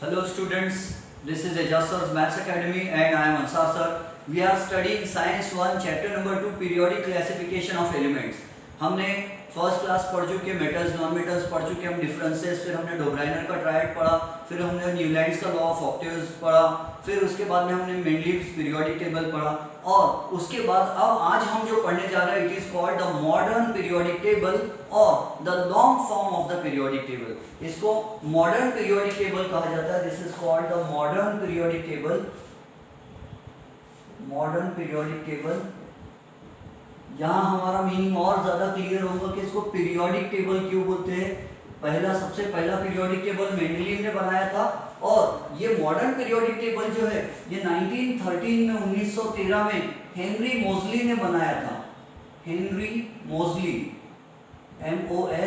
Hello students, this is Ejaz Sir's Maths Academy and I am Ansar sir. We are studying Science 1 chapter number 2 periodic classification of elements. हमने first class पढ़ चुके, metals non metals पढ़ चुके, हम differences, फिर हमने Döbereiner का triad पढ़ा, फिर हमने न्यूलैंड्स का लॉ ऑफ ऑक्टेव्स पढ़ा, फिर उसके बाद में हमने मेंडलीव्स पीरियोडिक टेबल पढ़ा और उसके बाद अब आज हम जो पढ़ने जा रहे हैं it is called the modern periodic table और the long form of the periodic table. इसको मॉडर्न पीरियोडिक टेबल कहा जाता है। This is called the modern periodic table. Modern periodic table, यहाँ हमारा मीनिंग और ज्यादा क्लियर होगा कि इसको पीरियोडिक टेबल क्यों बोलते हैं। सबसे पहला पीरियोडिक टेबल मेंडलीव ने बनाया था और ये मॉडर्न पीरियोडिक टेबल जो है ये 1913 में 1913 में हेनरी मोजली ने बनाया था। हेनरी मोजली, MOSLEY,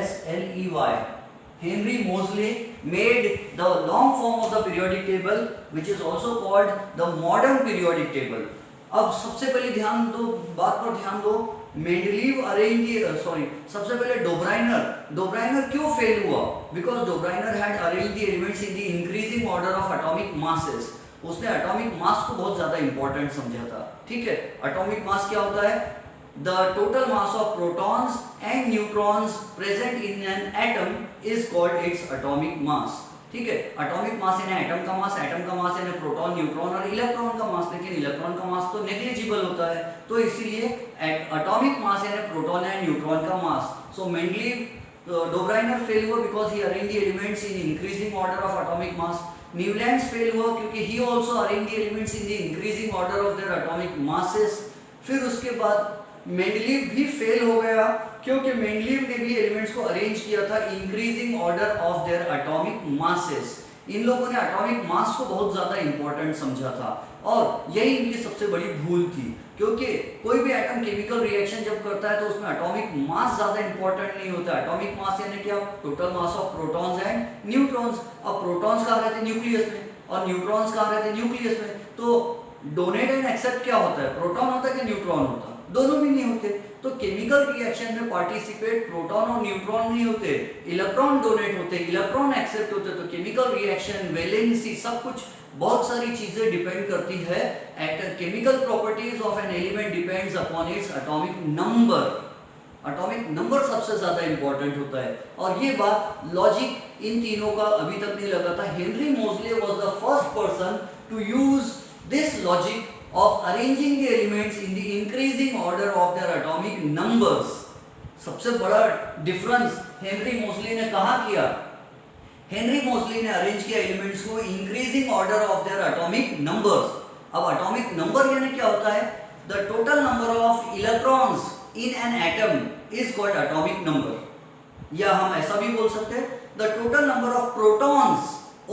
हेनरी मोजली made the long form of the periodic table which is also called the modern periodic table। अब सबसे पहले बात पर ध्यान दो, मेंडलीव सबसे पहले डोब्राइनर क्यों फेल हुआ? Because Döbereiner had arrange the elements in the increasing order of atomic masses. उसने एटॉमिक मास को बहुत ज्यादा इंपॉर्टेंट समझा था। ठीक है, एटॉमिक मास क्या होता है? The total mass of protons and neutrons present in an atom is called its atomic mass. ठीक है, एटॉमिक मास यानी एटम का मास यानी प्रोटॉन, न्यूट्रॉन और इलेक्ट्रॉन का मास। लेकिन इलेक्ट्रॉन का मास तो नेग्लिजिबल होता है, तो इसीलिए एटॉमिक मास यानी प्रोटॉन एंड न्यूट्रॉन का मास। सो मेंडलीव डोब्राइनर फेल हुआ because he arrange the elements in increasing order of atomic mass. Newlands fail हुआ क्योंकि ही also arrange the elements in the increasing order of their atomic masses. फिर उसके बाद Mendeleev भी fail हो गया क्योंकि मेंडलीव ने भी एलिमेंट्स को अरेंज किया था increasing order of their atomic masses. इन लोगों ने एटॉमिक मास को बहुत ज्यादा इंपॉर्टेंट समझा था और यही इनकी सबसे बड़ी भूल थी, क्योंकि कोई भी एटम केमिकल रिएक्शन जब करता है तो उसमें एटॉमिक मास ज्यादा इंपॉर्टेंट नहीं होता। एटॉमिक मास यानी क्या? Total mass of protons and neutrons. अब प्रोटॉन्स कहाँ रहते हैं? न्यूक्लियस में, और न्यूट्रॉन्स कहाँ रहते हैं? न्यूक्लियस में। तो डोनेट एंड एक्सेप्ट क्या होता है? प्रोटॉन होता है कि न्यूट्रॉन होता है? दोनों भी नहीं होते। तो केमिकल रिएक्शन में पार्टिसिपेट प्रोटॉन और न्यूट्रॉन नहीं होते, इलेक्ट्रॉन डोनेट होते, इलेक्ट्रॉन एक्सेप्ट होते। तो केमिकल रिएक्शन, वैलेंसी, सब कुछ बहुत सारी चीजें डिपेंड करती है। Chemical properties of an element depends upon its atomic number. Atomic number सबसे ज्यादा इंपॉर्टेंट होता है और ये बात लॉजिक इन तीनों का अभी तक नहीं लगा था। Henry Moseley was the first person to use this logic of arranging the elements in the increasing order of their atomic numbers। सबसे बड़ा डिफरेंस हेनरी मोजली ने कहाँ किया? हेनरी मोजली ने अरेंज किया एलिमेंट्स को increasing order of their atomic numbers. अब एटॉमिक नंबर यानी क्या होता है? The total number of electrons in an atom is called atomic number. या हम ऐसा भी बोल सकते हैं the total number of protons,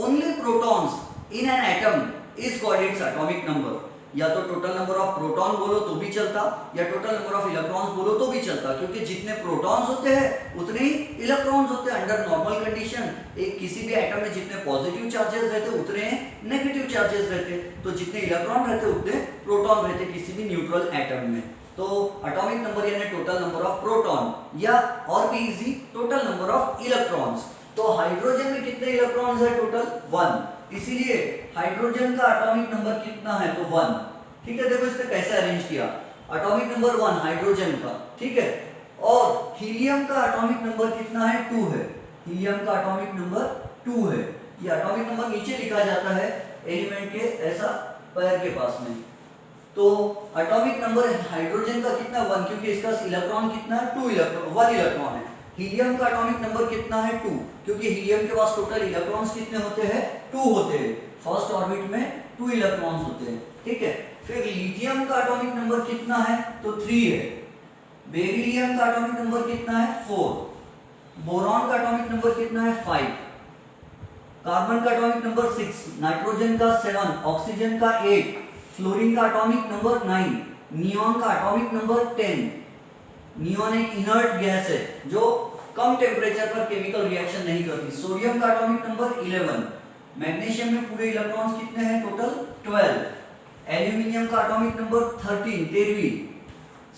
only protons in an atom is called its atomic number. या तो टोटल नंबर ऑफ प्रोटॉन बोलो तो भी चलता, या टोटल नंबर ऑफ इलेक्ट्रॉन्स बोलो तो भी चलता, क्योंकि जितने प्रोटॉन्स होते हैं उतने ही इलेक्ट्रॉन्स होते हैं। अंडर नॉर्मल कंडीशन एक किसी भी एटम में जितने पॉजिटिव चार्जेस रहते उतने नेगेटिव चार्जेस रहते, तो जितने इलेक्ट्रॉन रहते उतने प्रोटॉन रहते किसी भी न्यूट्रल एटम में। तो एटॉमिक नंबर यानी टोटल नंबर ऑफ प्रोटॉन, या और भी easy total number of electrons. तो हाइड्रोजन में कितने इलेक्ट्रॉन्स है? टोटल 1। इसीलिए हाइड्रोजन का एटॉमिक नंबर कितना है? तो 1। ठीक है, देखो इसने कैसे अरेंज किया। एटॉमिक नंबर 1 हाइड्रोजन का, ठीक है। और हीलियम का एटॉमिक नंबर कितना है? 2 है। हीलियम का एटॉमिक नंबर 2 है। ये एटॉमिक नंबर नीचे लिखा जाता है एलिमेंट के ऐसा पैर के पास में। तो एटॉमिक नंबर हाइड्रोजन का कितना? 1, क्योंकि इसका इलेक्ट्रॉन कितना है? 1 इलेक्ट्रॉन है। हीलियम का एटॉमिक नंबर कितना है? 2, क्योंकि हीलियम के पास टोटल इलेक्ट्रॉन्स कितने होते हैं? 2 होते हैं। फर्स्ट ऑर्बिट में 2 इलेक्ट्रॉन्स होते हैं। ठीक है, फिर लिथियम का एटॉमिक नंबर कितना है? तो 3 है। बेरिलियम का एटॉमिक नंबर कितना है? 4। बोरॉन का एटॉमिक नंबर कितना है? 5। कार्बन का एटॉमिक नंबर 6, नाइट्रोजन का 7, ऑक्सीजन का 8, फ्लोरीन का एटॉमिक नंबर 9, नियॉन का एटॉमिक नंबर 10। नियॉन एक इनर्ट गैस है जो कम टेम्परेचर पर केमिकल रिएक्शन नहीं करती। सोडियम का एटॉमिक नंबर 11। मैग्नीशियम में पूरे इलेक्ट्रॉन्स कितने हैं? टोटल 12। एल्यूमिनियम का एटॉमिक नंबर 13।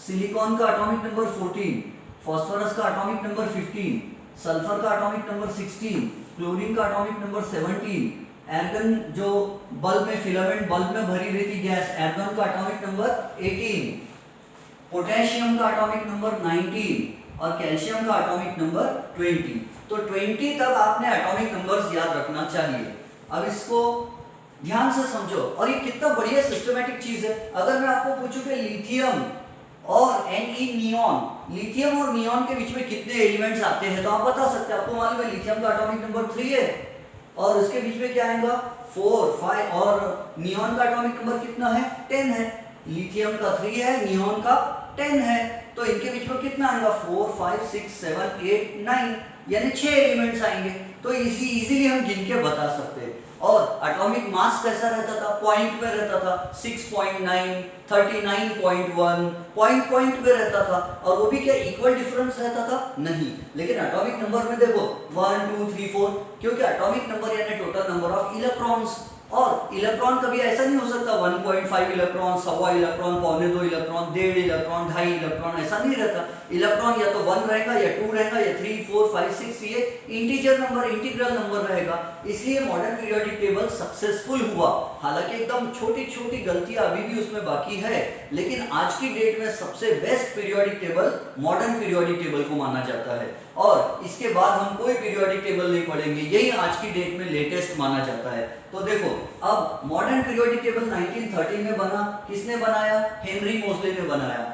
सिलिकॉन का एटॉमिक नंबर 14। फास्फोरस का एटॉमिक नंबर 15। सल्फर का एटॉमिक नंबर 16। क्लोरीन का एटॉमिक नंबर 17। आर्गन जो बल्ब में फिलामेंट बल्ब में भरी रहती गैस, आर्गन का एटॉमिक नंबर 18, पोटेशियम का एटॉमिक नंबर 19 और कैल्शियम का एटॉमिक नंबर 20। तो 20 तक आपने एटॉमिक नंबर्स याद रखना चाहिए। अब इसको ध्यान से समझो, और ये कितना बढ़िया सिस्टमेटिक चीज है। अगर मैं आपको पूछूं कि लिथियम और Ne नियॉन, लिथियम और नियॉन के बीच में कितने एलिमेंट्स आते हैं, तो आप बता सकते हैं। आपको मालूम है लिथियम का एटॉमिक नंबर 3 है और उसके बीच में क्या आएगा 4, 5, और नियॉन का एटॉमिक नंबर कितना है 10 है। लिथियम का 3 है, नियॉन का 10 है, तो इनके बीच में कितना आएगा 4, 5, 6, 7, 8, 9, यानी 6 एलिमेंट्स आएंगे। तो इजीली हम गिन के बता सकते हैं। और एटॉमिक मास कैसा रहता था, पॉइंट में रहता था, 6.9, 39.1, पॉइंट में रहता था। और वो भी क्या इक्वल डिफरेंस रहता था, नहीं। लेकिन एटॉमिक नंबर में देखो 1, 2, 3, 4, क्योंकि एटॉमिक नंबर यानी टोटल नंबर ऑफ इलेक्ट्रॉन्स, और इलेक्ट्रॉन कभी ऐसा नहीं हो सकता 1.5 electron, 1.25 electron, 1.25 electron, 1.5 electron, 2.5 electron, ऐसा नहीं रहता। इलेक्ट्रॉन या तो 1 रहेगा या 2 रहेगा या 3, 4, 5, 6, ये इंटीजर नंबर, इंटीग्रल नंबर रहेगा। इसलिए मॉडर्न पीरियोडिक टेबल सक्सेसफुल हुआ। हालांकि एकदम छोटी छोटी गलतियां अभी भी उसमें बाकी है, लेकिन आज की डेट में सबसे best periodic table modern periodic table को माना जाता है। और इसके बाद हम कोई पीरियोडिक टेबल नहीं पढ़ेंगे, यही आज की डेट में लेटेस्ट माना जाता है। तो देखो, अब मॉडर्न पीरियोडिक टेबल 1913 में बना, किसने बनाया, हेनरी मोजले ने बनाया।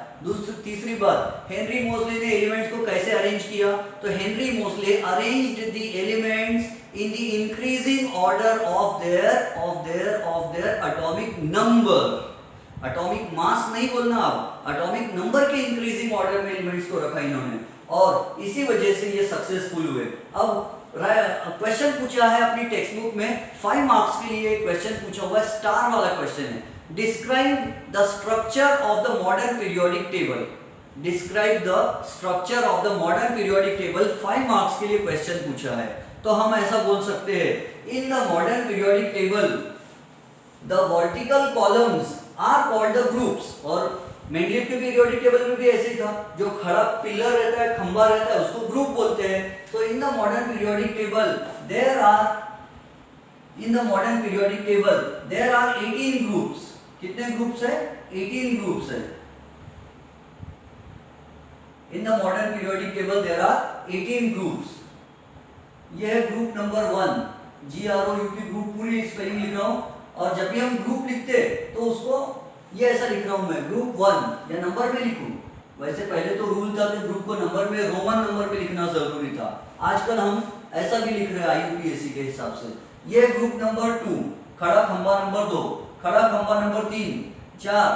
तीसरी बात, हेनरी मोजले ने एलिमेंट्स को कैसे अरेंज किया, तो हेनरी मोजले arranged the elements in the increasing order of their atomic number. Atomic mass नहीं बोलना, अब एटॉमिक नंबर के इंक्रीजिंग ऑर्डर में एलिमेंट्स को रखा इन्होंने, और इसी वजह से ये सक्सेसफुल हुए। अब क्वेश्चन पूछा है अपनी टेक्स्ट बुक में 5 मार्क्स के लिए क्वेश्चन पूछा हुआ है, स्टार वाला क्वेश्चन है। Describe the structure of the modern periodic table. Describe the structure of the modern periodic table, 5 marks के लिए क्वेश्चन पूछा है। तो हम ऐसा बोल सकते हैं, in the modern periodic table the vertical columns are called the groups. और मेंडलीव के पीरियोडिक टेबल में भी ऐसे ही था, जो खड़ा पिलर रहता है, खंबा रहता है, उसको ग्रुप बोलते हैं। तो in the modern periodic table there are 18 groups. कितने ग्रुप्स है, 18 ग्रुप्स है। In the modern periodic table there are 18 groups. यह है ग्रुप नंबर 1, GROUP, ग्रुप पूरी स्पेलिंग लिख रहा हूं। और जब भी हम ग्रुप लिखते तो उसको ये ऐसा लिख रहा हूं मैं, ग्रुप 1, या नंबर में लिखूं। वैसे पहले तो रूल था कि ग्रुप को नंबर में, रोमन नंबर में लिखना जरूरी था। आजकल हम ऐसा भी लिख रहे हैं IUPAC के हिसाब से। ये ग्रुप नंबर 2, खड़ा खंबा नंबर 2, खड़ा खंबा number 3, 4,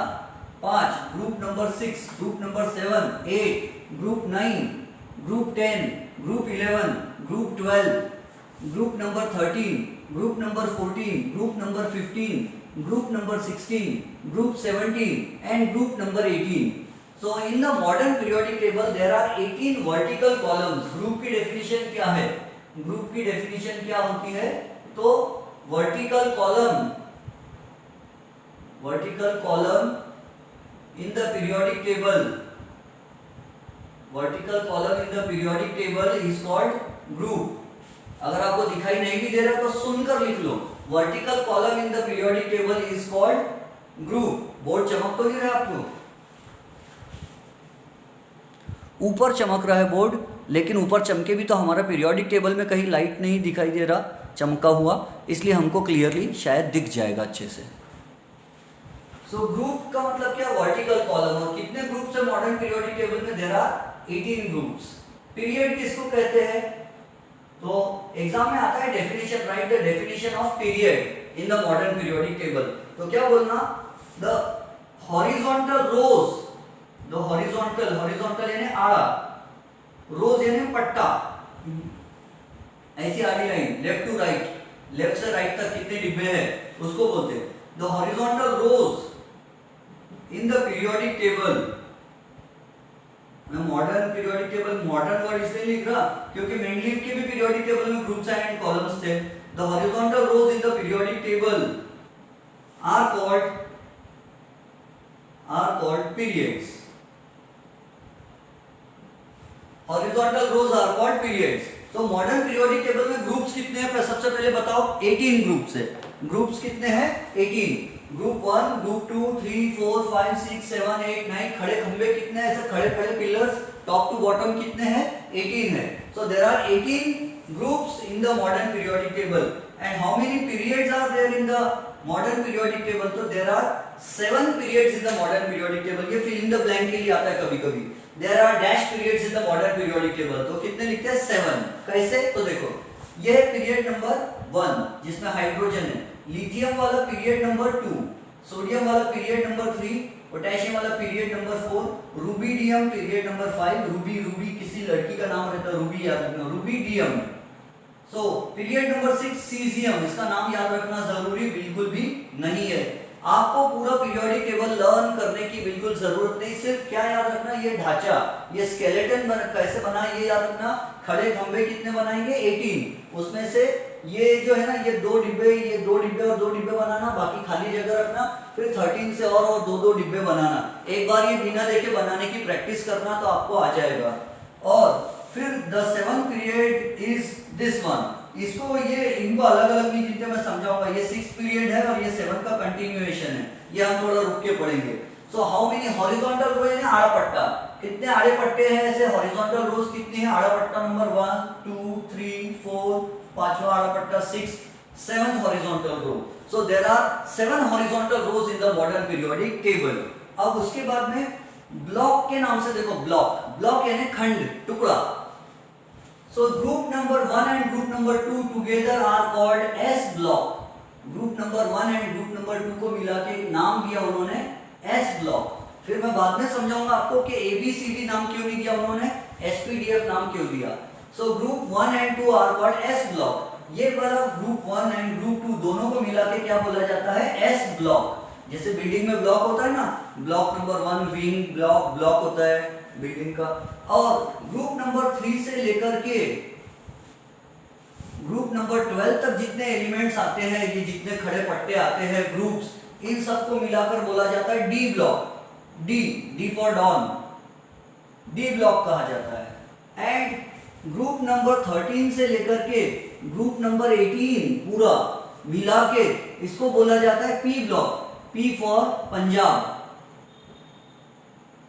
5, group number 6, group number 7, 8, group 9, group 10, group 11, group 12, group number 13, group number 14, group number 15, group number 16, group 17 and group number 18. So in the modern periodic table there are 18 vertical columns. Group की definition क्या है, group की definition क्या होती है, तो vertical column in the periodic table, vertical column in the periodic table is called group. अगर आपको दिखाई नहीं भी दे रहा तो सुनकर लिख लो, vertical column in the periodic table is called group. Board चमक तो नहीं रहा आपको, ऊपर चमक रहा है बोर्ड, लेकिन ऊपर चमके भी तो हमारा पीरियोडिक टेबल में कहीं लाइट नहीं दिखाई दे रहा चमका हुआ, इसलिए हमको क्लियरली शायद दिख जाएगा अच्छे से। सो ग्रुप का मतलब क्या, वर्टिकल कॉलम। और कितने ग्रुप्स है मॉडर्न पीरियोडिक टेबल में, देयर आर 18 ग्रुप्स। पीरियड किसको कहते हैं, तो एग्जाम में आता है definition, write the definition of period in the modern periodic table. तो क्या बोलना, the horizontal rows, the horizontal यानी आड़ा, रोज यानी पट्टा, ऐसी आड़ी line left to right, left से राइट तक कितने डिब्बे हैं उसको बोलते हैं। The horizontal rows in the periodic table, मैं modern periodic table, modern word इसलिए लिख रहा क्योंकि मेंडलीव के भी पीरियोडिक टेबल में ग्रुप्स एंड कॉलम्स थे। The horizontal rows in the periodic table are called periods. Horizontal rows are called periods. तो मॉडर्न पीरियोडिक टेबल में ग्रुप्स कितने कितने हैं सबसे पहले बताओ? 18 ग्रुप्स है। ग्रुप्स कितने हैं? 18। Group 1, group 2, 3, 4, 5, 6, 7, 8, 9। खड़े खंबे कितने हैं? ऐसे खड़े खड़े पिलर्स टॉप टू बॉटम कितने हैं? 18 है। So there are 18 groups in the modern periodic table. And how many periods are there in the modern periodic table? तो there are 7 periods in the modern periodic table. ये fill in the blank के लिए आता है कभी कभी। There are dash periods in the modern periodic table. तो कितने लिखते हैं? 7। कैसे? तो देखो, ये है पीरियड नंबर 1 जिसमें हाइड्रोजन है, लिथियम वाला पीरियड नंबर 2, सोडियम वाला पीरियड नंबर 3, पोटेशियम वाला period number 4, rubidium period number 5। Ruby किसी लड़की का नाम रहता है, रूबी याद रखना, rubidium. So period number 6 caesium, इसका नाम याद रखना जरूरी बिल्कुल भी नहीं है। आपको पूरा पीरियोडिक टेबल लर्न करने की बिल्कुल जरूरत नहीं, सिर्फ क्या याद रखना? ये ढांचा, ये स्केलेटन कैसे बना ये याद रखना। खड़े खंबे कितने बनाएंगे? 18। उसमें से ये जो है ना, ये 2 डिब्बे, ये 2 डिब्बे और 2 डिब्बे बनाना, बाकी खाली जगह रखना। फिर 13 से और 2-2 डिब्बे बनाना। एक बार ये बिना देखे बनाने की प्रैक्टिस करना तो आपको आ जाएगा। और फिर the 7th period is this one. इसको ये इनको अलग अलग नहीं गिनते, मैं समझाऊंगा। ये 6th पीरियड है और ये 7 का कंटिन्यूएशन है। ये हम थोड़ा रुक के पढ़ेंगे। So how many horizontal row है? आड़ा पट्टा। कितने आड़े पट्टे हैं ऐसे? हॉरिजॉन्टल रोज कितनी है? आड़ा पट्टा नंबर 1, 2, 3, 4, पांचवा आड़ा पट्टा 6, 7th horizontal row. So there are 7 horizontal rows in the modern periodic table. अब उसके बाद में ब्लॉक के नाम से देखो, ब्लॉक यानी खंड, टुकड़ा। So group number 1 and group number 2 together are called S block. Group number 1 and group number 2 को मिला के नाम दिया उन्होंने S block। फिर मैं बाद में समझाऊंगा आपको कि ABCD नाम क्यों नहीं दिया उन्होंने, SPDF नाम क्यों दिया। So group 1 and 2 are called S block। ये वाला group 1 and group 2 दोनों को मिला के क्या बोला जाता है? S block। जैसे बिल्डिंग में ब्लॉक होता है ना, ब्लॉक नंबर 1 विंग ब्लॉक होता है बिल्डिंग का। और ग्रुप नंबर 3 से लेकर के ग्रुप नंबर 12 तक जितने एलिमेंट्स आते हैं, ये जितने खड़े पट्टे आते हैं ग्रुप्स, इन सबको मिलाकर बोला जाता है D block. D for Don, D block कहा जाता है। एंड ग्रुप नंबर 13 से लेकर के ग्रुप नंबर 18 पूरा मिला के इसको बोला जाता है P block. P for Punjab,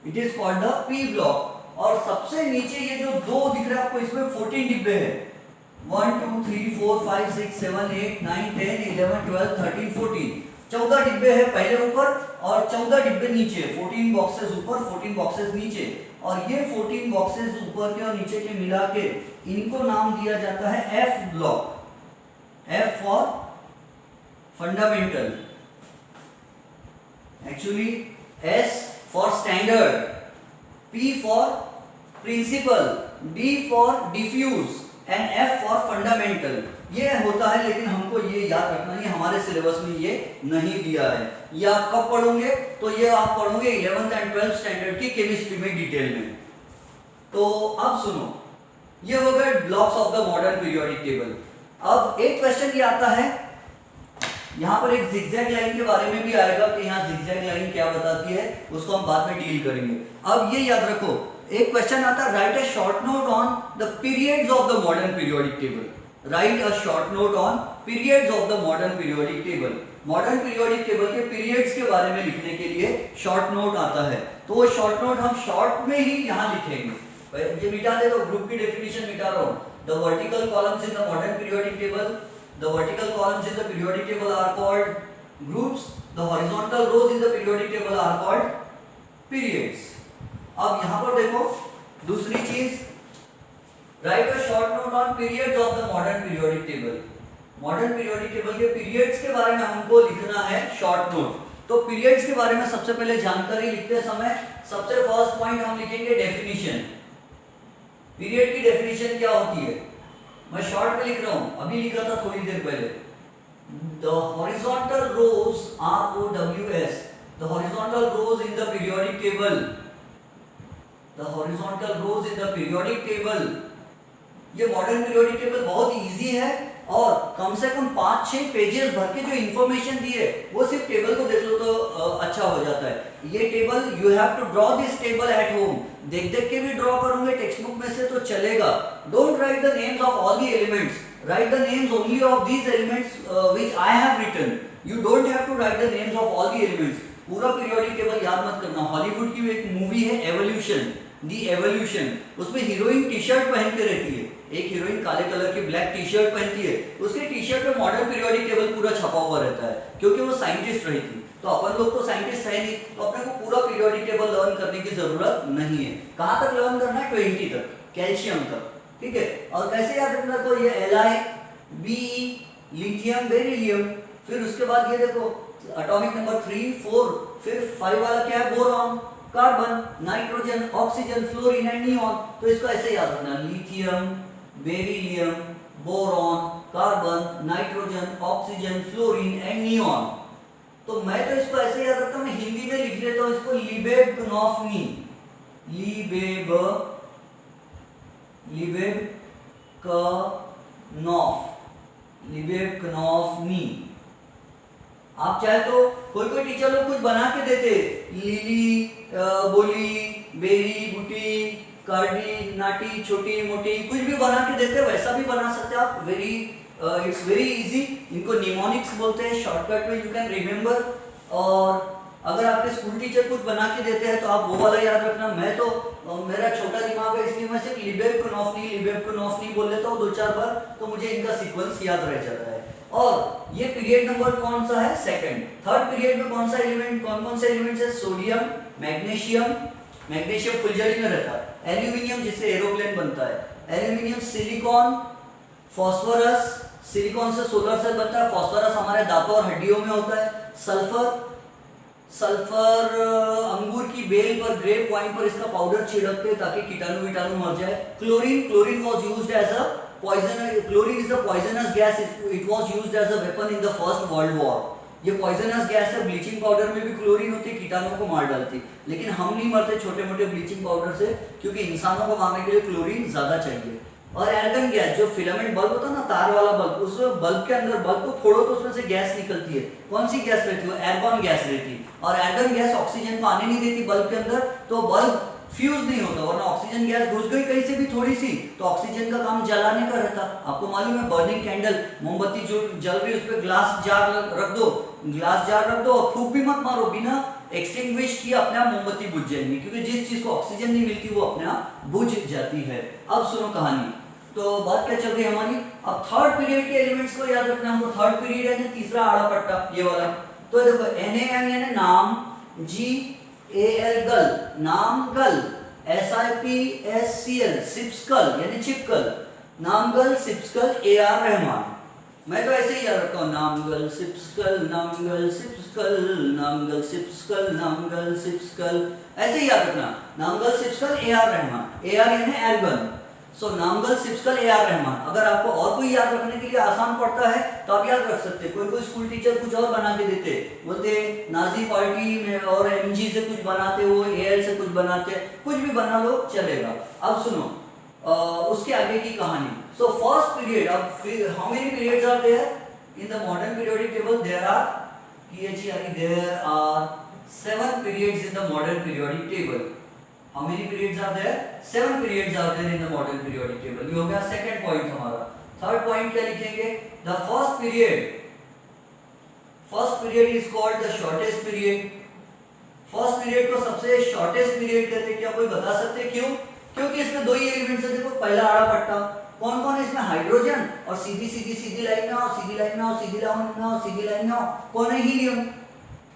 it is called the P block. और सबसे नीचे ये जो 2 दिख रहा है आपको, इसमें 14 डिब्बे हैं। 1 2 3 4 5 6 7 8 9 10 11 12 13 14। 14 डिब्बे हैं पहले ऊपर और 14 डिब्बे नीचे। 14 बॉक्सेस ऊपर, 14 बॉक्सेस नीचे। और ये 14 बॉक्सेस ऊपर के और नीचे के मिला के इनको नाम दिया जाता है F block. F for fundamental, actually S for standard, P for principal, D for diffuse and F for fundamental। ये होता है, लेकिन हमको ये याद रखना, ये हमारे सिलेबस में ये नहीं दिया है। ये आप कब पढ़ोगे? तो ये आप पढ़ोगे 11th and 12th स्टैंडर्ड की केमिस्ट्री में डिटेल में। तो अब सुनो, ये हो गए blocks of the modern periodic table. अब एक क्वेश्चन ये आता है, यहाँ पर एक जिगजैग लाइन के बारे में भी आएगा कि यहाँ जिगजैग लाइन क्या बताती है, उसको हम बाद में डील करेंगे। अब ये याद रखो, एक क्वेश्चन आता है, right a short note on the periods of the modern periodic table. Right a short note on periods of the modern periodic table. Modern periodic table के पीरियड्स के बारे में लिखने के लिए शॉर्ट नोट आता है, तो वो शॉर्ट नोट हम शॉर्ट में ही यहाँ लिखेंगे। ये मिटा दे दो, ग्रुप की डेफिनेशन मिटा रहा हूँ। The vertical columns in the modern periodic table, the vertical columns in the periodic table are called groups, the horizontal rows in the periodic table are called periods। अब यहाँ पर देखो दूसरी चीज, write a short note on periods of the modern periodic table। Modern periodic table के periods के बारे में हमको लिखना है शॉर्ट नोट। तो पीरियड्स के बारे में सबसे पहले जानकारी लिखते समय सबसे फर्स्ट पॉइंट हम लिखेंगे डेफिनेशन। पीरियड की डेफिनेशन क्या होती है, मैं शॉर्ट में लिख रहा हूं, अभी लिखा था थोड़ी देर पहले। The horizontal rows ROWS, the horizontal rows in the periodic table, the horizontal rows in the periodic table. ये मॉडर्न पीरियोडिक टेबल बहुत इजी है और कम से कम 5-6 पेजेस भर के जो इन्फॉर्मेशन दी है वो सिर्फ टेबल को देख लो तो अच्छा हो जाता है। ये table you have to draw this table at home, देख देख के भी ड्रॉ करोगे टेक्स्ट बुक में से तो चलेगा। Don't write the names of all the elements, write the names only of these elements which I have written. You don't have to write the names of all the elements. पूरा periodic table याद मत करना। Hollywood की एक movie है evolution, the evolution, उसमें heroine T shirt पहन के रहती है, एक हीरोइन काले कलर की ब्लैक टी शर्ट पहनती है, उसके टी शर्ट पे मॉडर्न पीरियोडिक टेबल पूरा छपा हुआ रहता है क्योंकि वो साइंटिस्ट रही थी। तो अपन लोग तो साइंटिस्ट है नहीं, तो अपने को पूरा पीरियोडिक टेबल लर्न करने की जरूरत नहीं है। कहाँ तक लर्न करना है? 20 तक, कैल्शियम तक, ठीक है। और कैसे याद रखना? तो ये Li, Be, लिथियम, बेरिलियम, फिर उसके बाद ये देखो एटॉमिक नंबर 3, 4, फिर 5 वाला क्या है? Boron, carbon, nitrogen, oxygen, fluorine and neon. तो इसको ऐसे याद रखना, lithium, beryllium, boron, carbon, nitrogen, oxygen, fluorine and neon. तो मैं तो इसको ऐसे याद रखता हूँ, मैं हिंदी में लिख लेता हूँ इसको लिबेब-कनॉफ्नी, लिबेब-कनॉफ्नी। आप चाहे तो कोई कोई टीचर लोग कुछ बना के देते, लिली, बोली, बेरी, बूटी, कार्डी, नाटी, छोटी मोटी, कुछ भी बना के देते, वैसा भी बना सकते हैं आप। It's very easy. इनको निमोनिक्स बोलते हैं, शॉर्टकट में यू कैन रिमेम्बर। और अगर आपके स्कूल टीचर कुछ बना के देते हैं तो आप वो वाला याद रखना। मैं तो मेरा छोटा दिमाग है इसलिए मैं सिर्फ लिबेब-कनॉफ्नी बोल लेता हूँ 2-4 बार, तो मुझे इनका सीक्वेंस याद रह जाता है। और ये पीरियड नंबर कौन सा है? सेकंड। थर्ड पीरियड में कौन सा एलिमेंट, कौन कौन से एलिमेंट्स है? सोडियम, मैग्नीशियम फुलझड़ी में रहता है, एल्यूमिनियम जिससे एरोप्लेन बनता है, एल्यूमिनियम, सिलिकॉन, फास्फोरस, सिलिकॉन से सोलर सेल बनता है, फास्फोरस हमारे दांतों और हड्डियों में होता है, सल्फर अंगूर की बेल पर, ग्रेप वाइन पर इसका पाउडर छिड़कते ताकि कीटाणु मर जाए। Chlorine was used as a poison, chlorine is the poisonous gas, it was used as a weapon in the first world war. ये पॉइजनस गैस है, ब्लीचिंग पाउडर में भी क्लोरीन होती है, कीटाणुओं को मार डालती, लेकिन हम नहीं मरते छोटे मोटे ब्लीचिंग पाउडर से, क्योंकि इंसानों को मारने के लिए क्लोरीन ज्यादा चाहिए। और एर्गन गैस, जो फिलामेंट बल्ब होता है ना, तार वाला बल्ब, उस बल्ब के अंदर, बल्ब को फोड़ो तो उसमें से गैस निकलती है। कौन सी गैस रहती है? एर्गन गैस रहती है। और एर्गन गैस ऑक्सीजन को आने नहीं देती बल्ब के अंदर, तो बल्ब फ्यूज नहीं होता, वरना ऑक्सीजन गैस घुस गई कहीं से भी थोड़ी सी तो ऑक्सीजन का काम जलाने का रहता। आपको मालूम है, बर्निंग कैंडल, मोमबत्ती जो जल रही है उस पर ग्लास जार रख दो और फूंक भी मत मारो, बिना एक्सटिंग्विश किए अपने आप मोमबत्ती बुझ जाएंगी, क्योंकि जिस चीज को ऑक्सीजन नहीं मिलती वो अपने आप बुझ जाती है। अब सुनो कहानी। तो बात क्या चल रही है हमारी? अब थर्ड पीरियड के एलिमेंट्स को याद रखना हमको। थर्ड पीरियड है तीसरा आड़ा पट्टा, ये वाला। तो देखो NaM यानी नाम, GAL गल, नाम गल, SIPSCL सिप्सकल यानी चिपकल, नामगल, सिप्सकल, AR रहमान। मैं तो ऐसे ही याद रखता हूँ, नामगल सिप्सकल, नामगल सिप्सकल, नामगल सिप्सकल, नामगल सिप्सकल, ऐसे ही याद रखना। नामगल सिप्सकल AR रहमान, AR यानी एर्गन। सो नामगल सिप्सकल AR रहमान। अगर आपको और कोई याद रखने के लिए आसान पड़ता है तो आप याद रख सकते। कोई स्कूल टीचर कुछ और बना के देते, बोलते नाजी पार्टी में और MG से कुछ बनाते, वो AL से कुछ बनाते, कुछ भी बना लो चलेगा। अब सुनो उसके आगे की कहानी। सो फर्स्ट पीरियड, अब how many periods are there in the modern periodic table? There are 7 periods in the modern periodic table. How many periods are there? 7 periods are there in the modern periodic table. ये हो गया second point हमारा। Third point क्या लिखेंगे? The first period is called the shortest period. First period को सबसे shortest period कहते हैं। क्या कोई बता सकते हैं क्यों? क्योंकि इसमें दो ही एलिमेंट्स है। देखो पहला आड़ा पट्टा, कौन कौन है इसमें? हाइड्रोजन, और सीधी लाइन ना हो, सीधी लाइन ना हो, सीधी लाइन ना हो, सीधी लाइन ना हो, कौन है? हीलियम।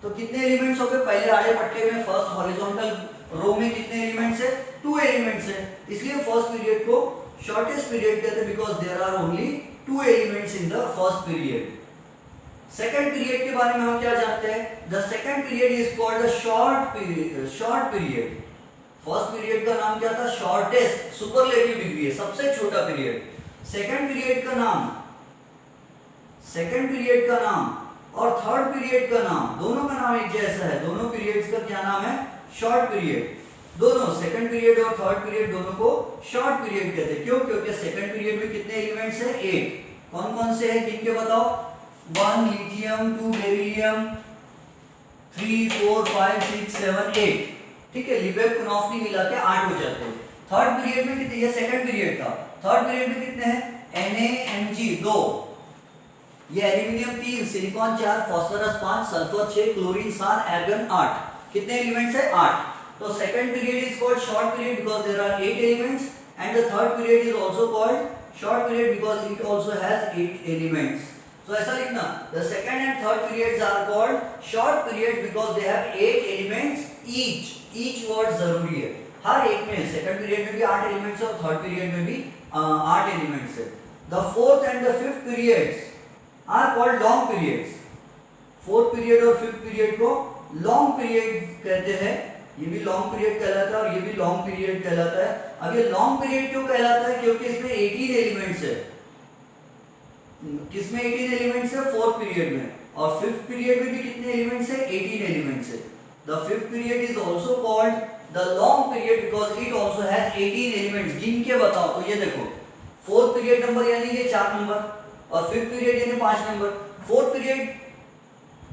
तो कितने एलिमेंट्स हो गए पहले आड़े पट्टे में? फर्स्ट हॉरिजॉन्टल रो में कितने एलिमेंट्स है? 2 एलिमेंट्स है। इसलिए फर्स्ट पीरियड को शॉर्टेस्ट पीरियड कहते हैं, because there are only 2 elements in the first period. Second period के बारे में हम क्या जानते हैं? The second period is called the short period. First period का नाम क्या था? शॉर्टेस्ट, सुपरलेटिव डिग्री है, सबसे छोटा पीरियड। सेकंड पीरियड का नाम और थर्ड पीरियड का नाम, दोनों का नाम एक जैसा है। दोनों पीरियड्स का क्या नाम है? Short period. दोनों सेकंड पीरियड और थर्ड पीरियड दोनों को शॉर्ट पीरियड कहते हैं। क्यों? क्योंकि सेकंड पीरियड में कितने एलिमेंट्स हैं? 8। कौन कौन से हैं गिन के बताओ। 1 लिथियम, 2 बेरिलियम, 3 4 5 6 7 8, ठीक है। लिबेक कुनॉफ्नी मिला के 8 हो जाते हैं। थर्ड पीरियड में कितने, ये सेकंड पीरियड था, थर्ड पीरियड में कितने हैं, Na Mg 2, ये aluminium 3, silicon 4, phosphorus 5, sulphur 6, chlorine 7, argon 8, कितने एलिमेंट्स है 8। तो second period is called short period because there are 8 elements, and the third period is also called short period because it also has 8 elements. So ऐसा लिखना, the second and third periods are called short periods because they have 8 elements each. Each word जरूरी है, हर एक में second period में भी 8 elements है और थर्ड पीरियड में भी 8 एलिमेंट्स है। The fourth and the fifth periods are called long periods. Fourth period और फिफ्थ पीरियड को लॉन्ग पीरियड कहते हैं। ये भी लॉन्ग पीरियड कहलाता है और ये भी लॉन्ग पीरियड कहलाता है। अब ये लॉन्ग पीरियड क्यों कहलाता है, क्योंकि इसमें 18 एलिमेंट्स है। किसमें 18 एलिमेंट्स है, फोर्थ पीरियड में, और फिफ्थ पीरियड में भी कितने एलिमेंट्स है, 18 एलिमेंट्स है। The fifth period is also called the long period because it also has 18 elements. गिन के बताओ, तो ये देखो, फोर्थ पीरियड नंबर यानी ये 4 नंबर, और फिफ्थ पीरियड यानी 5 नंबर। फोर्थ पीरियड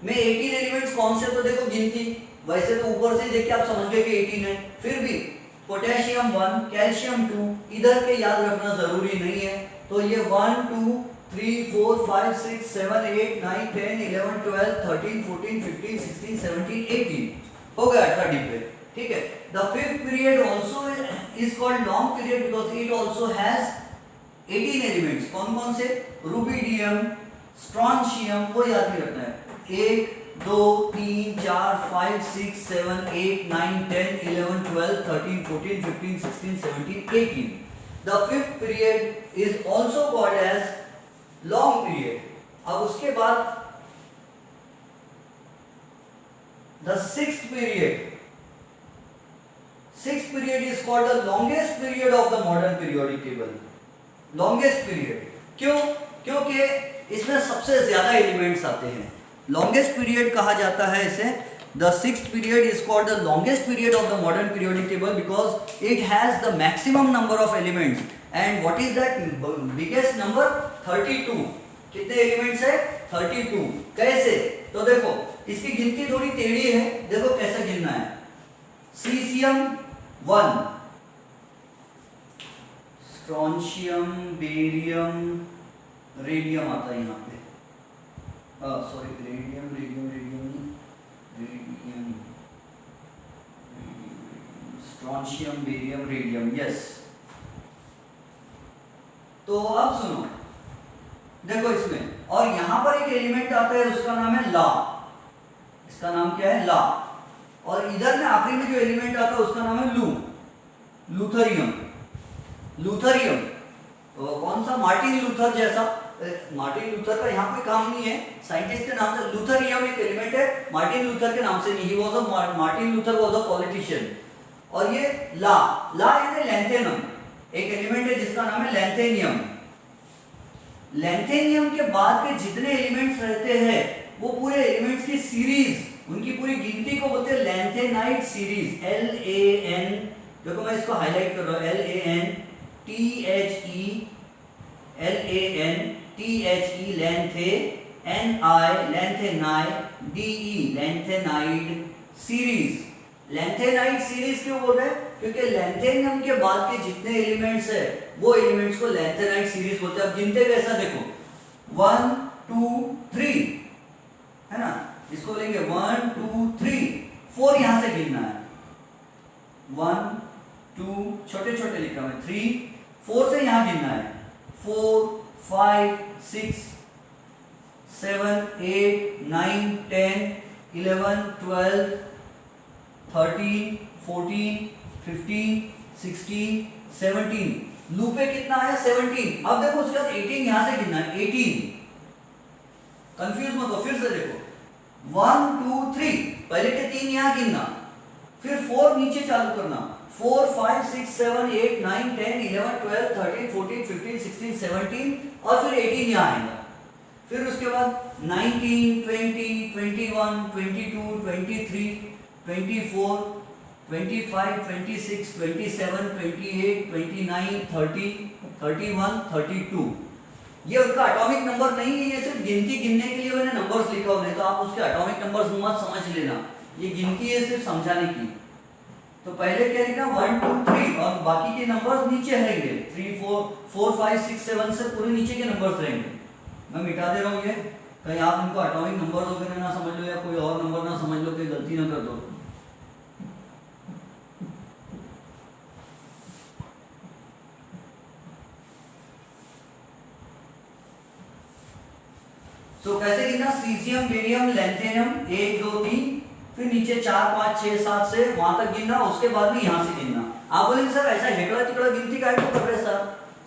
में 18 एलिमेंट्स कौन से, तो देखो गिनती, वैसे तो ऊपर से देख के आप समझ गए कि 18 है, फिर भी पोटेशियम 1, कैल्शियम 2, इधर के याद रखना जरूरी नहीं है। तो ये 1 2 3 4 5 6 7 8 9 10 11 12 13 14 15 16 17 18 हो गया 30 पे, ठीक है। The fifth period also is called long period because it also has 18 elements. कौन कौन से, रुबिडियम, स्ट्रॉन्शियम, वो याद नहीं रखना है। 1 2 3 4 5 6 7 8 9 10 11 12 13 14 15 16 17 18। The fifth period is also called as long period. अब उसके बाद the sixth period. Sixth period is called the longest period of the modern periodic table. Longest period क्यों, क्योंकि इसमें सबसे ज्यादा एलिमेंट्स आते हैं। लॉन्गेस्ट पीरियड कहा जाता है इसे। The sixth period is called the longest period of the modern periodic table because it has the maximum number of elements. And what is that biggest number? 32. कितने एलिमेंट्स है, 32। कैसे, तो देखो इसकी गिनती थोड़ी टेढ़ी है, देखो कैसे गिनना है। सीसियम 1, स्ट्रॉन्शियम, बेरियम, रेडियम आता है यहाँ पे, sorry radium strontium, barium, radium, yes. तो अब सुनो, देखो इसमें, और यहां पर एक एलिमेंट आता है उसका नाम है ला, इसका नाम क्या है, ला। और इधर में आखिरी में जो एलिमेंट आता है उसका नाम है लूथरियम। लूथरियम कौन सा, मार्टिन लूथर जैसा। मार्टिन लूथर का यहाँ कोई काम नहीं है, साइंटिस्ट के नाम से। लूथरियम एक एलिमेंट है, मार्टिन लूथर के नाम से नहीं। He was a Martin Luther was a politician. और ये ला यानी लैंथेनम, एक एलिमेंट है जिसका नाम है लैंथेनियम। लैंथेनियम के बाद के जितने एलिमेंट्स रहते हैं वो पूरे एलिमेंट्स की सीरीज, उनकी पूरी गिनती को बोलते हैं लैंथेनाइट सीरीज। LAN, देखो मैं इसको हाईलाइट कर रहा हूं, LANTHE लैंथे, NI लैंथेनाइ, DE lanthanide series. Lanthanide series क्यों बोल रहे हैं, क्योंकि लैंथेनियम के बाद के जितने एलिमेंट्स है वो एलिमेंट्स को लैंथेनाइड सीरीज बोलते हैं। अब गिनते कैसा, देखो 1 2 3 है ना, इसको लेंगे 1 2 3 4, यहां से गिनना है 1 2, छोटे छोटे लिखा है 3 4 से यहां गिनना है 4 5 6 7 8 9 10 11 12 13 14 15 16 17। लूप पे कितना आया, 17। अब देखो उसके बाद 18 यहां से गिनना है, 18। कंफ्यूज मत हो, फिर से देखो 1 2 3, पहले के 3 यहां गिनना, फिर 4 नीचे चालू करना, 4 5 6 7 8 9 10 11 12 13 14 15 16 17, और फिर 18 यहां आएगा। फिर उसके बाद 19 20 21 22 23 24 25 26 27 28 29 30 31 32। ये उनका एटॉमिक नंबर नहीं है, ये सिर्फ गिनती गिनने के लिए मैंने नंबर्स लिखा हुआ, नहीं तो आप उसके एटॉमिक नंबर्स मत समझ लेना, ये गिनती है सिर्फ समझाने की। तो पहले क्या लिखना 1 2 3 और बाकी के नंबर्स नीचे रहेंगे, 3 4 5 6 7 से पूरे नीचे के नंबर्स रहेंगे। मैं मिटा दे रहा हूँ ये, कहीं आप इनको एटॉमिक नंबर वगैरह ना समझ लो या कोई और नंबर ना समझ लो, कोई गलती ना कर दो। तो कैसे गिनना, सीजियम बेरियम लैंथेनियम 1 2 3, फिर नीचे 4 5 6 7 से वहां तक गिनना, उसके बाद में यहां से गिनना। आप बोलेंगे सर ऐसा हेकड़ा टिकड़ा गिनती का क्यों कर रहे sir,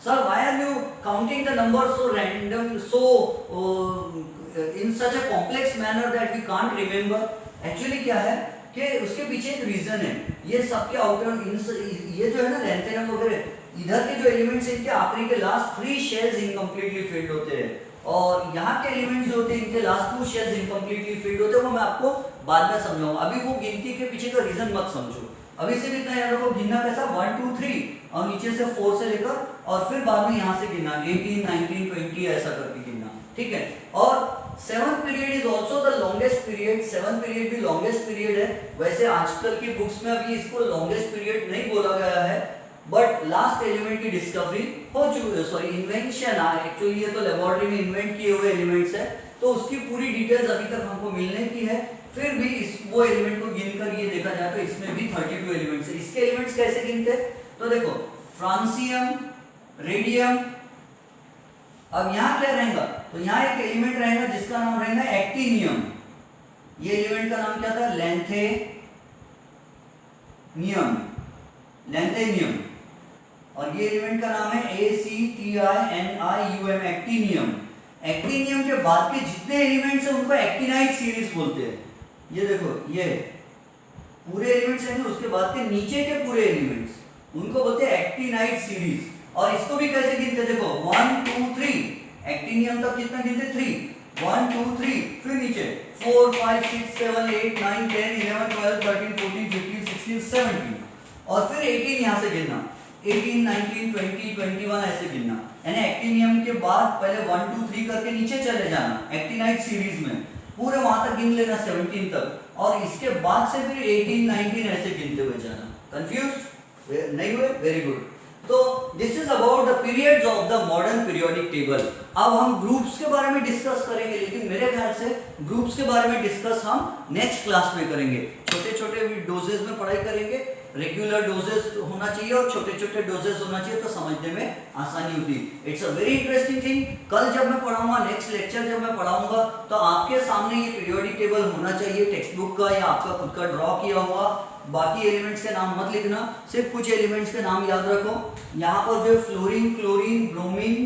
sir why are you counting the numbers so random, so in such a complex manner that we can't remember. Actually क्या है कि उसके पीछे एक रीजन है, ये सबके आउटर ये जो है ना लैंथेनियम वगैरह, इधर के जो एलिमेंट्स हैं इनके आखिरी के लास्ट 3 शेल्स इनकम्प्लीटली फिल्ड होते हैं, और यहाँ के एलिमेंट्स जो होते हैं इनके लास्ट 2 शेल्स इनकम्प्लीटली फिल्ड होते हैं, वो मैं आपको बाद में समझाऊंगा। अभी वो गिनती के पीछे का रीजन मत समझो, अभी सिर्फ इतना याद रखो, गिनना कैसा 1 2 3 और नीचे से 4 से लेकर और फिर बाद में यहाँ से गिनना 18 19 20 ऐसा करके गिनना, ठीक है। और 7th period is also the longest period, 7th period भी लॉन्गेस्ट पीरियड है। वैसे आजकल की बुक्स में अभी इसको लॉन्गेस्ट पीरियड नहीं बोला गया है, बट लास्ट एलिमेंट की डिस्कवरी हो चुकी है, सॉरी इन्वेंशन, एक्चुअली ये तो लेबोरेटरी में इन्वेंट किए हुए एलिमेंट्स है, तो उसकी पूरी डिटेल्स अभी तक हमको मिलने की है। फिर भी इस वो एलिमेंट को गिनकर ये देखा जाए तो इसमें भी 32 एलिमेंट्स है। इसके एलिमेंट्स कैसे गिनते, तो देखो फ्रांसियम, रेडियम, अब यहाँ क्या रहेगा, तो यहाँ एक एलिमेंट रहेगा जिसका नाम रहेगा एक्टिनियम, ये एलिमेंट का नाम क्या था, लैंथेनियम, और ये एलिमेंट का नाम है ACTINIUM, एक्टिनियम। एक्टिनियम के बाद के जितने एलिमेंट्स हैं उनको एक्टिनाइट सीरीज बोलते हैं। ये देखो ये पूरे एलिमेंट्स हैं, उसके बाद के नीचे के पूरे एलिमेंट्स उनको बोलते हैं एक्टिनाइट सीरीज। और इसको भी कैसे गिनते, देखो 1 2 3, एक्टिनियम तक कितना गिनते 3 1 2 3, फिर नीचे 4 5 6 7 8 9 10 11 12 13 14 15 16 17, और फिर 18 यहाँ से गिनना, 18 19 20 21 ऐसे गिनना, यानी एक्टिनियम के बाद पहले 1 2 3 करके नीचे चले जाना एक्टिनाइट सीरीज में, पूरे वहां तक गिन लेना 17 तक, और इसके बाद से फिर 18 19 ऐसे गिनते हुए जाना। कंफ्यूज नहीं हुए, वेरी गुड। तो this is about the periods of the modern periodic table. अब हम ग्रुप्स के बारे में डिस्कस करेंगे, लेकिन मेरे ख्याल से ग्रुप्स के बारे में डिस्कस हम नेक्स्ट क्लास में करेंगे। छोटे छोटे डोजेज में पढ़ाई करेंगे, रेगुलर डोजेस होना चाहिए और छोटे छोटे डोजेस होना चाहिए, तो समझने में आसानी होती है। It's a very interesting thing. कल जब मैं पढ़ाऊंगा, नेक्स्ट लेक्चर जब मैं पढ़ाऊंगा, तो आपके सामने ये पीरियोडिक टेबल होना चाहिए, टेक्स्ट बुक का या आपका खुद का ड्रॉ किया हुआ। बाकी एलिमेंट्स के नाम मत लिखना, सिर्फ कुछ एलिमेंट्स के नाम याद रखो। यहाँ पर जो fluorine, chlorine, bromine,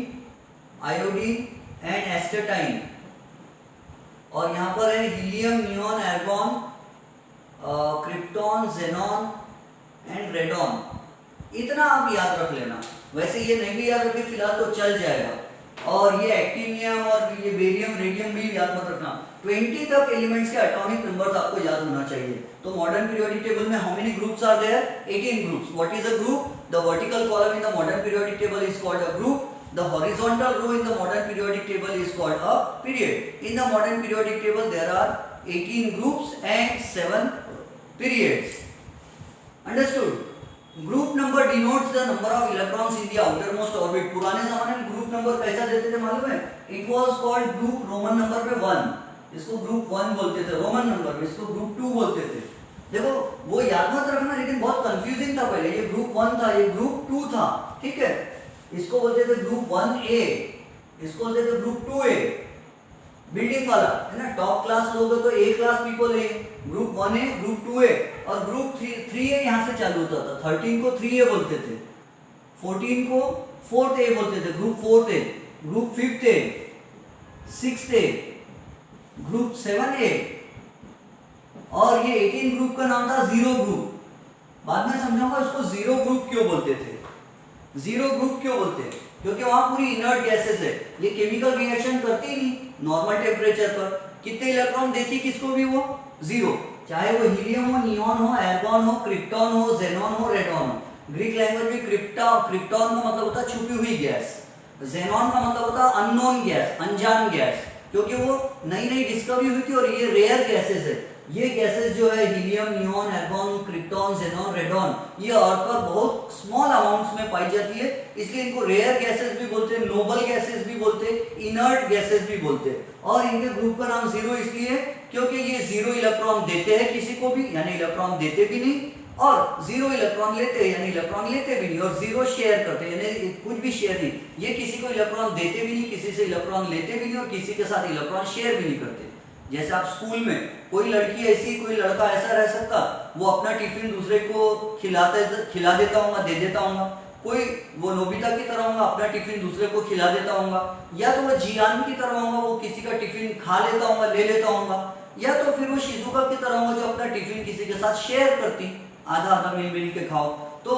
iodine and astatine, और यहाँ पर है helium, neon, argon, krypton, xenon and radon. इतना आप याद रख लेना, वैसे ये नहीं भी याद रखे फिलहाल तो चल जाएगा। और ये एक्टिनियम और ये बेरियम, रेडियम भी याद मत रखना। 20 तक एलिमेंट्स के एटॉमिक नंबर्स आपको याद होना चाहिए। तो मॉडर्न पीरियोडिक टेबल में how many groups are there, 18 groups. What is a group, the vertical column in the modern periodic table is called a group, the horizontal row in the modern periodic table is called a period. In the modern periodic table there are 18 groups and 7 periods. Understood? Group number denotes the number of electrons in the outermost orbit. पुराने जमाने में group number कैसा देते थे मालूम है? It was called group Roman number पे 1, इसको ग्रुप 1 बोलते थे रोमन नंबर पे, इसको ग्रुप 2 बोलते थे। देखो वो याद मत रखना, लेकिन बहुत कंफ्यूजिंग था पहले। ये ग्रुप 1 था, ये ग्रुप 2 था, ठीक है। इसको बोलते थे ग्रुप 1A, इसको बोलते थे ग्रुप 2A, बिल्डिंग वाला है ना। टॉप क्लास लोग तो A क्लास पीपल है, ग्रुप 1A, ग्रुप 2A, और ग्रुप 3A यहाँ से चालू होता था। 13 को 3A बोलते थे, 14 को 4th A बोलते थे, group 4th A, group 5th A, 6th A, group 7A, और ये 18 ग्रुप का नाम था जीरो ग्रुप। बाद में समझाऊंगा इसको जीरो ग्रुप क्यों बोलते थे। जीरो ग्रुप क्यों बोलते हैं, क्योंकि वहां पूरी इनर्ट गैसेस है, ये केमिकल रिएक्शन करती नहीं नॉर्मल टेम्परेचर पर। कितने इलेक्ट्रॉन देती किसको भी, वो जीरो, चाहे वो हीलियम हो, नियॉन हो, आर्गॉन हो, क्रिप्टॉन हो, जेनॉन हो, रेडॉन हो। ग्रीक लैंग्वेज में क्रिप्टॉन का मतलब होता है छुपी हुई गैस। जेनॉन का मतलब होता है अननोन गैस, अनजान गैस, क्योंकि वो नई नई डिस्कवरी हुई थी और ये रेयर गैसेस है। ये गैसेस जो है helium, neon, argon, krypton, xenon, radon, ये अर्थ पर बहुत स्मॉल अमाउंट्स में पाई जाती है, इसलिए इनको रेयर गैसेस भी बोलते हैं, नोबल गैसेस भी बोलते हैं, इनर्ट गैसेस भी बोलते हैं। और इनके ग्रुप का नाम जीरो इसलिए है क्योंकि ये जीरो इलेक्ट्रॉन देते हैं किसी को भी, यानी इलेक्ट्रॉन देते भी नहीं, और जीरो इलेक्ट्रॉन लेते हैं यानी इलेक्ट्रॉन लेते भी नहीं, और जीरो शेयर करते हैं यानी कुछ भी शेयर नहीं, ये किसी को इलेक्ट्रॉन देते भी नहीं, किसी से इलेक्ट्रॉन लेते भी नहीं, और किसी के साथ इलेक्ट्रॉन शेयर भी नहीं करते। जैसे आप स्कूल में कोई लड़की ऐसी, कोई लड़का ऐसा रह सकता, वो अपना टिफिन दूसरे को खिला देता होगा, दे देता होगा, कोई वो नोबिता की तरह होगा, अपना टिफिन दूसरे को खिला देता होगा, या तो वो जियान की तरह होगा, वो किसी का टिफिन खा लेता होगा, ले लेता होगा, या तो फिर वो शिजुका की तरह होगा जो अपना टिफिन किसी के साथ शेयर करती, आधा आधा मिल के खाओ। तो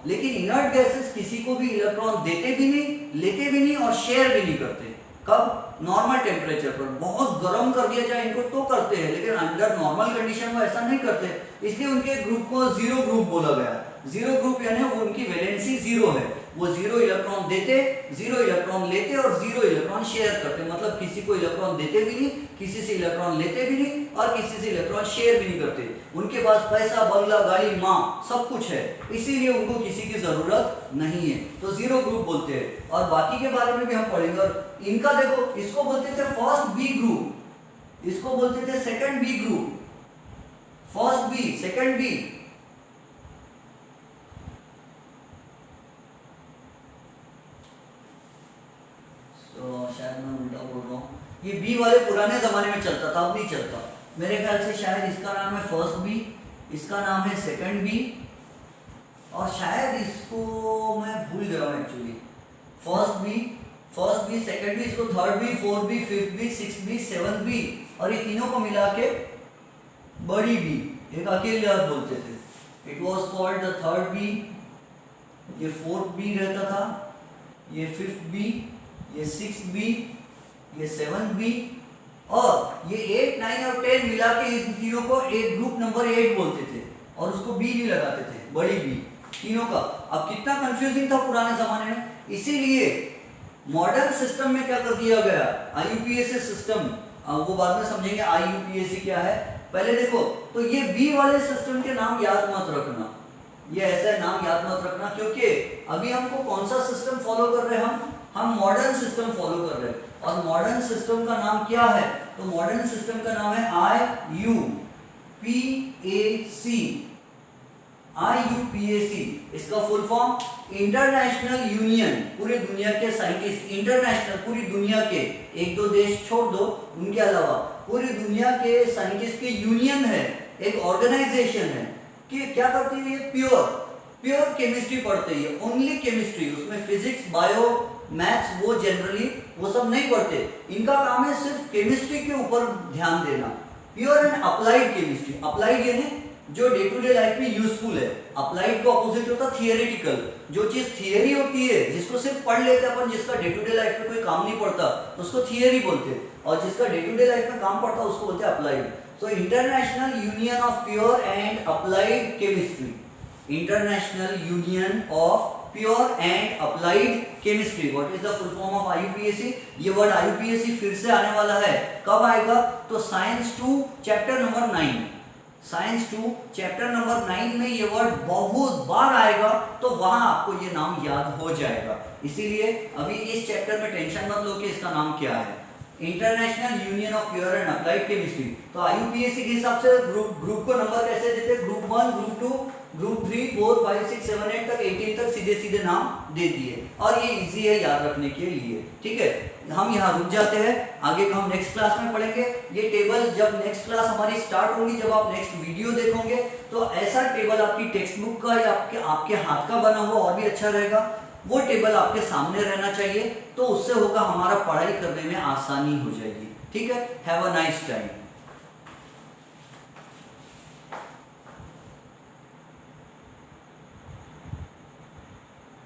लेकिन इनर्ट गैसेस किसी को भी इलेक्ट्रॉन देते भी नहीं, लेते भी नहीं और शेयर भी नहीं करते। कब? नॉर्मल टेम्परेचर पर। बहुत गर्म कर दिया जाए इनको तो करते हैं, लेकिन अंडर नॉर्मल कंडीशन में ऐसा नहीं करते, इसलिए उनके ग्रुप को जीरो ग्रुप बोला गया। जीरो ग्रुप यानी उनकी वैलेंसी जीरो है, वो जीरो इलेक्ट्रॉन देते, जीरो इलेक्ट्रॉन लेते और जीरो इलेक्ट्रॉन शेयर करते, मतलब किसी को इलेक्ट्रॉन देते भी नहीं, किसी से इलेक्ट्रॉन लेते भी नहीं और किसी से इलेक्ट्रॉन शेयर भी नहीं करते। उनके पास पैसा, बंगला, गाड़ी, माँ सब कुछ है, इसीलिए उनको किसी की जरूरत नहीं है, तो जीरो ग्रुप बोलते हैं। और बाकी के बारे में भी हम पढ़ेंगे। और इनका देखो, इसको बोलते थे फर्स्ट बी ग्रुप, इसको बोलते थे second B group, first B, second B. शायद मैं उल्टा बोल रहा हूँ, ये बी वाले पुराने जमाने में चलता था, अब नहीं चलता। मेरे ख्याल से शायद इसका नाम है फर्स्ट बी, इसका नाम है सेकंड बी, और शायद इसको मैं भूल गया हूँ actually. First B, second B, इसको third B, fourth B, fifth B, sixth B, seventh B, और ये तीनों को मिला के बड़ी बी, एक अकेले अर्थ बोलते थे। It was called the third B, ये फोर्थ बी रहता था, ये फिफ्थ बी, ये सिक्स्थ बी, ये सेवंथ बी, और ये 8, 9 और 10 मिला के इस तीनों को एक ग्रुप नंबर 8 बोलते थे, और उसको बी नहीं लगाते थे, बड़ी बी तीनों का। अब कितना कंफ्यूजिंग था पुराने जमाने में, इसीलिए मॉडर्न सिस्टम में क्या कर दिया गया, आईयूपीएसी सिस्टम, वो बाद में समझेंगे आईयूपीएसी क्या है। पहले देखो, तो ये बी वाले सिस्टम के नाम याद मत रखना, ये ऐसा नाम याद मत रखना, क्योंकि अभी हमको कौन सा सिस्टम फॉलो कर रहे हैं, हम मॉडर्न सिस्टम फॉलो कर रहे हैं। और मॉडर्न सिस्टम का नाम क्या है, तो मॉडर्न सिस्टम का नाम है आईयूपीएसी। इसका फुल फॉर्म इंटरनेशनल यूनियन, पूरे दुनिया के साइंटिस्ट, इंटरनेशनल पूरी दुनिया के, एक दो देश छोड़ दो उनके अलावा पूरी दुनिया के साइंटिस्ट की यूनियन है, एक ऑर्गेनाइजेशन है कि क्या करती है, प्योर केमिस्ट्री पढ़ते हैं, ओनली केमिस्ट्री, उसमें फिजिक्स, बायो, मैथ्स वो जनरली वो सब नहीं पढ़ते। इनका काम है सिर्फ केमिस्ट्री के ऊपर ध्यान देना, pure and applied chemistry. Applied यानी जो डे टू डे लाइफ में यूजफुल है, अप्लाइड का ऑपोजिट होता है थियोरेटिकल। जो चीज थियरी होती है, जिसको सिर्फ पढ़ लेते हैं अपन, जिसका डे टू डे लाइफ में कोई काम नहीं पड़ता, उसको थियरी बोलते हैं, और जिसका डे टू डे लाइफ में काम पड़ता है उसको बोलते हैं applied. So international union of pure and applied chemistry, international union of pure and applied chemistry, what is the full form of IUPAC. ये वर्ड आईयूपीएसी फिर से आने वाला है, कब आएगा, तो science 2 chapter number 9, science 2 chapter number 9 में ये वर्ड बहुत बार आएगा, तो वहां आपको ये नाम याद हो जाएगा। इसीलिए अभी इस चैप्टर में टेंशन मत लो कि इसका नाम क्या है, international union of pure and applied chemistry. तो आईयूपीएसी के हिसाब से ग्रुप को नंबर कैसे देते, ग्रुप 1, ग्रुप 2, ग्रुप 3, 4, 5, 6, 7, 8 तक, 18 तक सीधे नाम दे दिए, और ये इजी है याद रखने के लिए। ठीक है, हम यहाँ रुक जाते हैं, आगे का हम नेक्स्ट क्लास में पढ़ेंगे। ये टेबल जब नेक्स्ट क्लास हमारी स्टार्ट होगी, जब आप नेक्स्ट वीडियो देखोगे, तो ऐसा टेबल आपकी टेक्स्ट बुक का या आपके हाथ का बना हुआ और भी अच्छा रहेगा, वो टेबल आपके सामने रहना चाहिए, तो उससे होगा हमारा पढ़ाई करने में आसानी हो जाएगी। ठीक है, हैव अ नाइस टाइम।